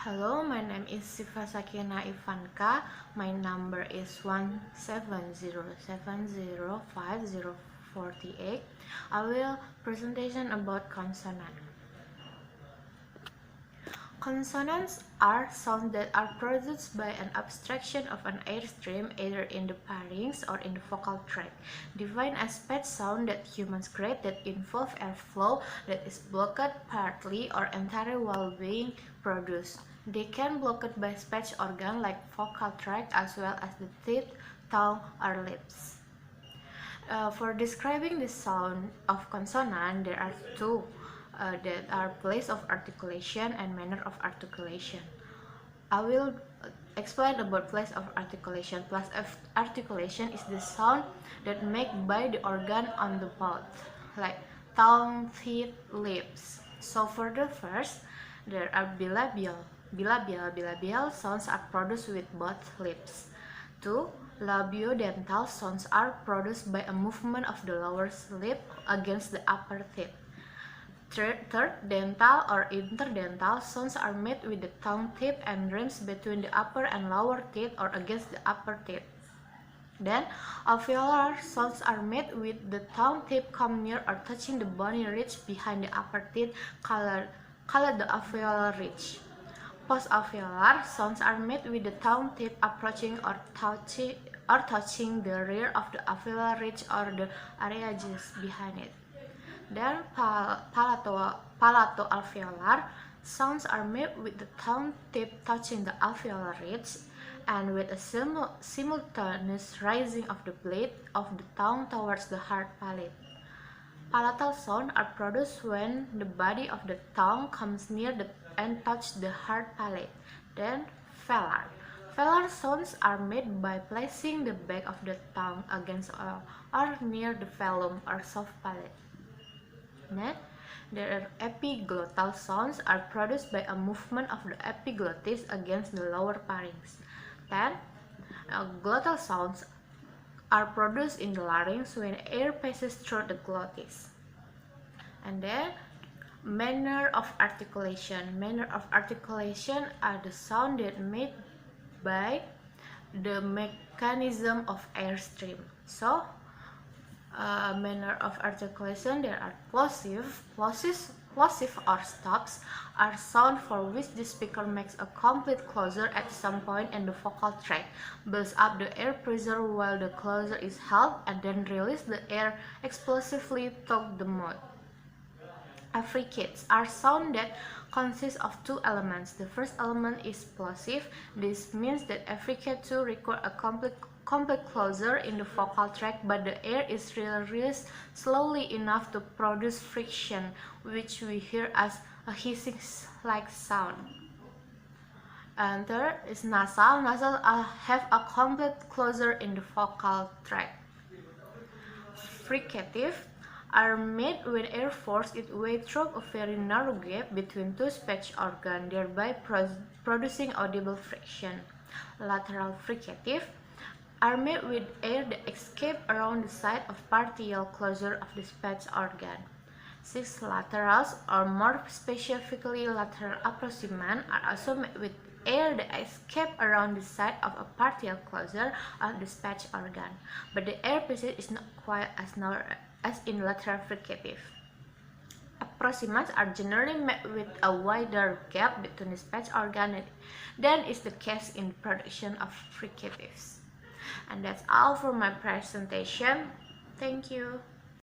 Hello, my name is Syva Shakynah Ivanka. My number is 170705048. I will presentation about consonant. Consonants are sounds that are produced by an abstraction of an airstream either in the pharynx or in the vocal tract. Defined as speech sound that humans create that involve airflow that is blocked partly or entirely while being produced. They can blocked by speech organ like vocal tract as well as the teeth, tongue, or lips. For describing the sound of consonant, there are two that are place of articulation and manner of articulation. I will explain about place of articulation. Place of articulation is the sound that made by the organ on the mouth, like tongue, teeth, lips. So for the first, there are bilabial. Bilabial sounds are produced with both lips. 2. Labiodental sounds are produced by a movement of the lower lip against the upper teeth. Third, dental or interdental sounds are made with the tongue tip and rims between the upper and lower teeth or against the upper teeth. Then, alveolar sounds are made with the tongue tip come near or touching the bony ridge behind the upper teeth, called the alveolar ridge. Post-alveolar sounds are made with the tongue tip approaching or touching the rear of the alveolar ridge or the area just behind it. Then palato-alveolar sounds are made with the tongue tip touching the alveolar ridge and with a simultaneous raising of the blade of the tongue towards the hard palate. Palatal sounds are produced when the body of the tongue comes near and touches the hard palate. Then velar. Velar sounds are made by placing the back of the tongue against or near the velum or soft palate. Then, there are epiglottal sounds are produced by a movement of the epiglottis against the lower pharynx. Then, glottal sounds are produced in the larynx when air passes through the glottis. And then, manner of articulation. Manner of articulation are the sound that made by the mechanism of airstream. So, manner of articulation, there are plosive or stops are sound for which the speaker makes a complete closure at some point in the vocal tract, builds up the air pressure while the closure is held, and then release the air explosively through the mouth. Affricates are sound that consist of two elements. The first element is plosive. This means that affricate 2 require a complete closure in the vocal tract, but the air is released slowly enough to produce friction, which we hear as a hissing-like sound. And third is nasal. Nasal have a complete closure in the vocal tract. Fricative are made when air forces its way through a very narrow gap between two speech organs, thereby producing audible friction. Lateral fricative are made with air that escapes around the side of partial closure of the speech organ. 6. Laterals, or more specifically lateral approximant, are also made with air that escapes around the side of a partial closure of the speech organ, but the air passage is not quite as narrow as in lateral fricative. Approximants are generally made with a wider gap between the speech organ than is the case in the production of fricatives. And that's all for my presentation. Thank you.